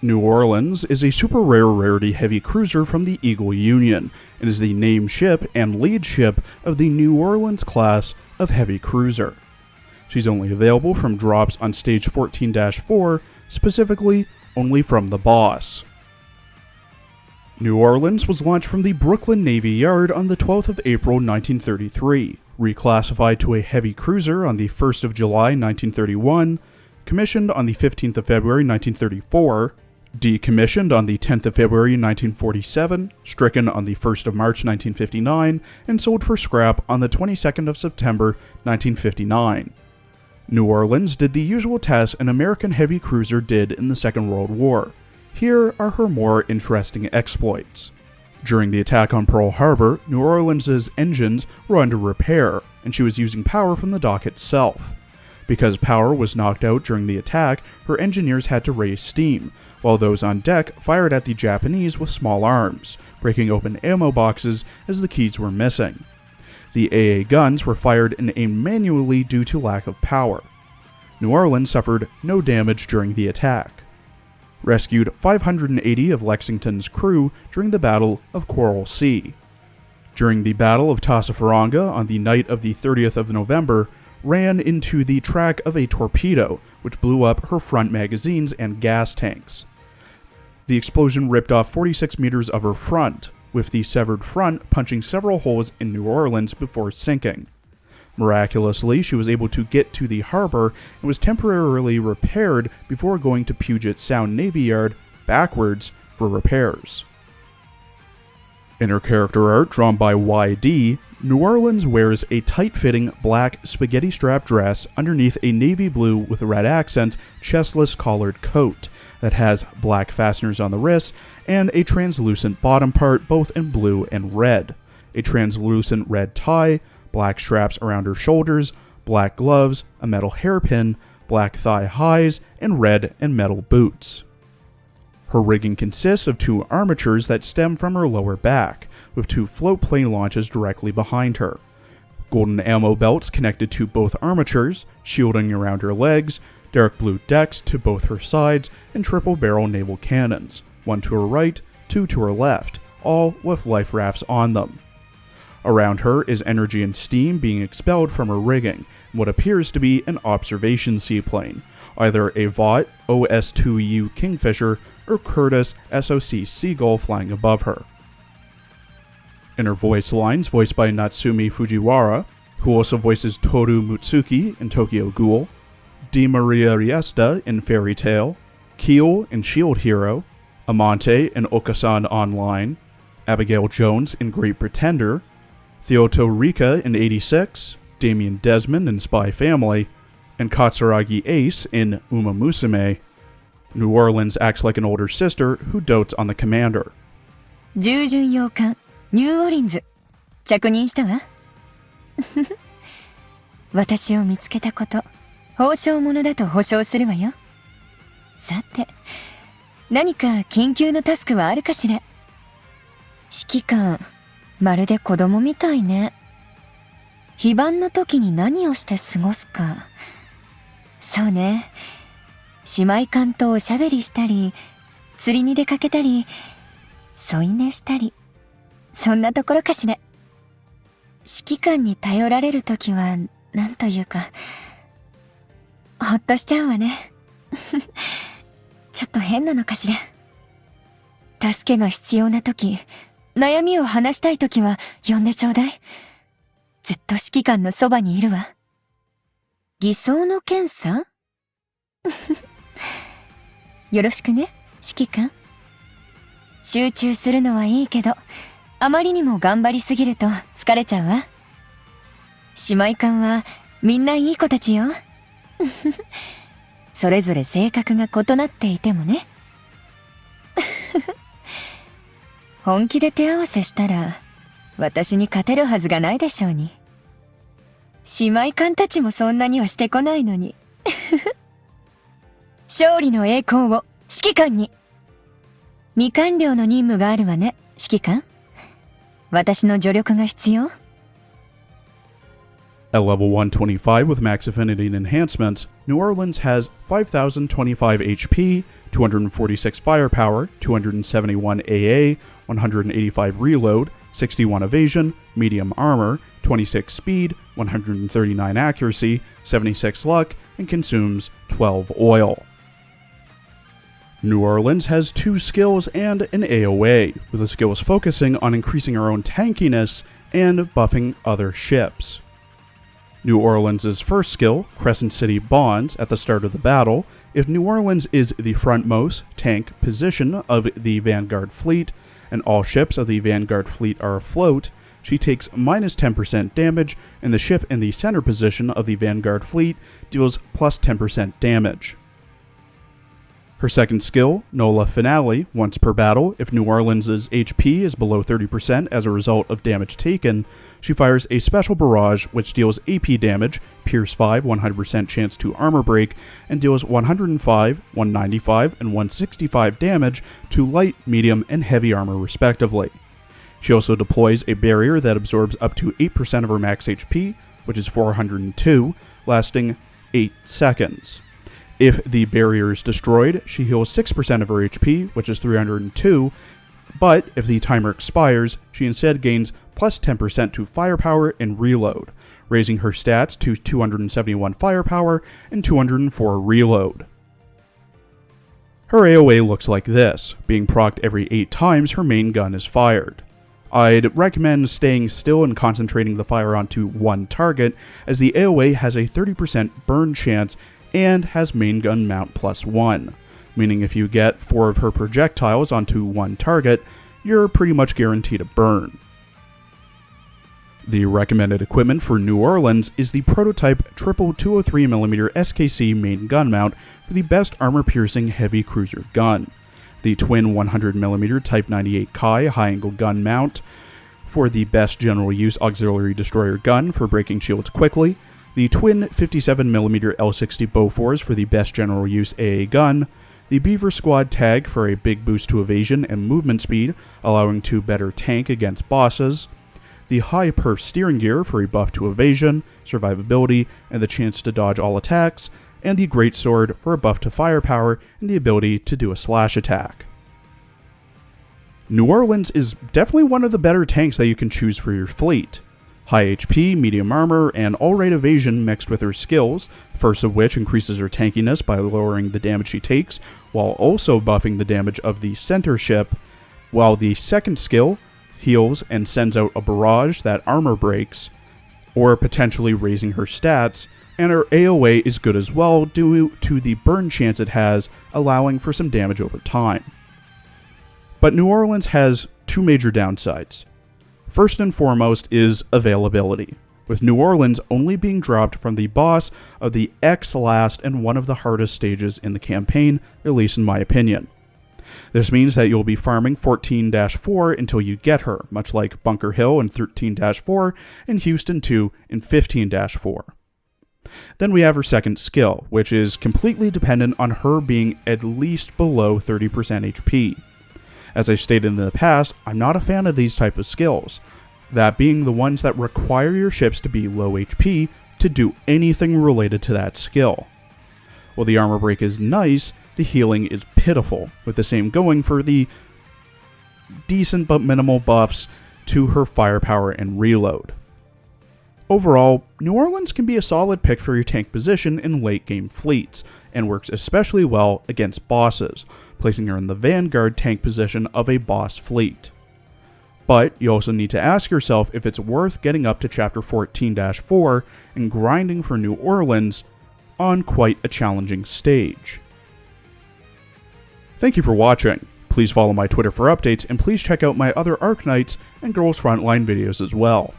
New Orleans is a super rare rarity heavy cruiser from the Eagle Union and is the name ship and lead ship of the New Orleans class of heavy cruiser. She's only available from drops on stage 14-4, specifically only from the boss. New Orleans was launched from the Brooklyn Navy Yard on the 12th of April 1933, reclassified to a heavy cruiser on the 1st of July 1931, commissioned on the 15th of February 1934, decommissioned on the 10th of February 1947, stricken on the 1st of March 1959, and sold for scrap on the 22nd of September 1959. New Orleans did the usual tasks an American heavy cruiser did in the Second World War. Here are her more interesting exploits. During the attack on Pearl Harbor, New Orleans' engines were under repair, and she was using power from the dock itself. Because power was knocked out during the attack, her engineers had to raise steam, while those on deck fired at the Japanese with small arms, breaking open ammo boxes as the keys were missing. The AA guns were fired and aimed manually due to lack of power. New Orleans suffered no damage during the attack. Rescued 580 of Lexington's crew during the Battle of Coral Sea. During the Battle of Tassafaronga on the night of the 30th of November, ran into the track of a torpedo, which blew up her front magazines and gas tanks. The explosion ripped off 46 meters of her front, with the severed front punching several holes in New Orleans before sinking. Miraculously, she was able to get to the harbor and was temporarily repaired before going to Puget Sound Navy Yard backwards for repairs. In her character art drawn by YD, New Orleans wears a tight-fitting black spaghetti strap dress underneath a navy blue with red accents chestless collared coat that has black fasteners on the wrists and a translucent bottom part both in blue and red, a translucent red tie, black straps around her shoulders, black gloves, a metal hairpin, black thigh highs, and red and metal boots. Her rigging consists of two armatures that stem from her lower back, with two float plane launches directly behind her. Golden ammo belts connected to both armatures, shielding around her legs, dark blue decks to both her sides, and triple barrel naval cannons, one to her right, two to her left, all with life rafts on them. Around her is energy and steam being expelled from her rigging, in what appears to be an observation seaplane, either a Vought OS-2U Kingfisher or Curtiss SOC Seagull flying above her. In her voice lines, voiced by Natsumi Fujiwara, who also voices Toru Mutsuki in Tokyo Ghoul, Di Maria Riesta in Fairy Tail, Keel in Shield Hero, Amante in Okasan Online, Abigail Jones in Great Pretender, Theoto Rika in 86, Damien Desmond in Spy Family, and Katsuragi Ace in Uma Musume. New Orleans acts like an older sister who dotes on the commander. 従順洋艦ニューオリンズ着任したわ私を見つけたこと報奨ものだと保証するわよ。さて何か緊急のタスクはあるかしら。指揮官まるで子供みたいね。非番の時に何をして過ごすか。そうね、姉妹艦とおしゃべりしたり釣りに出かけたり添い寝したりそんなところかしら。指揮官に頼られるときはなんというかほっとしちゃうわねちょっと変なのかしら。助けが必要なとき、悩みを話したいときは呼んでちょうだい。ずっと指揮官のそばにいるわ。偽装の検査よろしくね、指揮官。集中するのはいいけど、あまりにも頑張りすぎると疲れちゃうわ。姉妹艦はみんないい子たちよ。それぞれ性格が異なっていてもね。本気で手合わせしたら、私に勝てるはずがないでしょうに。姉妹艦たちもそんなにはしてこないのに。勝利の栄光を指揮官に。未完了の任務があるわね、指揮官。私の助力が必要。At level 125 with max affinity and enhancements, New Orleans has 5025 HP, 246 firepower, 271 AA, 185 reload, 61 evasion, medium armor, 26 speed, 139 accuracy, 76 luck, and consumes 12 oil. New Orleans has 2 skills and an AoE, with the skills focusing on increasing her own tankiness and buffing other ships. New Orleans' first skill, Crescent City Bonds, at the start of the battle. If New Orleans is the frontmost tank position of the Vanguard fleet, and all ships of the Vanguard fleet are afloat, she takes minus 10% damage, and the ship in the center position of the Vanguard fleet deals plus 10% damage. Her second skill, Nola Finale, once per battle, if New Orleans' HP is below 30% as a result of damage taken, she fires a special barrage which deals AP damage, Pierce 5, 100% chance to armor break, and deals 105, 195, and 165 damage to light, medium, and heavy armor respectively. She also deploys a barrier that absorbs up to 8% of her max HP, which is 402, lasting 8 seconds. If the barrier is destroyed, she heals 6% of her HP, which is 302, but if the timer expires, she instead gains plus 10% to firepower and reload, raising her stats to 271 firepower and 204 reload. Her AoE looks like this, being procced every 8 times her main gun is fired. I'd recommend staying still and concentrating the fire onto one target, as the AoE has a 30% burn chance and has main gun mount +1, meaning if you get 4 of her projectiles onto one target, you're pretty much guaranteed a burn. The recommended equipment for New Orleans is the prototype triple 203mm SKC main gun mount for the best armor-piercing heavy cruiser gun, the twin 100mm Type 98 Kai high-angle gun mount for the best general use auxiliary destroyer gun for breaking shields quickly, the twin 57mm L60 Bofors for the best general use AA gun, the Beaver Squad tag for a big boost to evasion and movement speed, allowing to better tank against bosses, the high perf steering gear for a buff to evasion, survivability, and the chance to dodge all attacks, and the Great Sword for a buff to firepower and the ability to do a slash attack. New Orleans is definitely one of the better tanks that you can choose for your fleet. High HP, medium armor, and all-right evasion mixed with her skills, first of which increases her tankiness by lowering the damage she takes, while also buffing the damage of the center ship, while the second skill heals and sends out a barrage that armor breaks, or potentially raising her stats, and her AoE is good as well due to the burn chance it has, allowing for some damage over time. But New Orleans has 2 major downsides. First and foremost is availability, with New Orleans only being dropped from the boss of the X-last and one of the hardest stages in the campaign, at least in my opinion. This means that you'll be farming 14-4 until you get her, much like Bunker Hill in 13-4 and Houston 2 in 15-4. Then we have her second skill, which is completely dependent on her being at least below 30% HP. As I've stated in the past, I'm not a fan of these type of skills, that being the ones that require your ships to be low HP to do anything related to that skill. While the armor break is nice, the healing is pitiful, with the same going for the decent but minimal buffs to her firepower and reload. Overall, New Orleans can be a solid pick for your tank position in late game fleets, and works especially well against bosses, placing her in the Vanguard tank position of a boss fleet. But you also need to ask yourself if it's worth getting up to Chapter 14-4 and grinding for New Orleans on quite a challenging stage. Thank you for watching. Please follow my Twitter for updates, and please check out my other Arknights and Girls Frontline videos as well.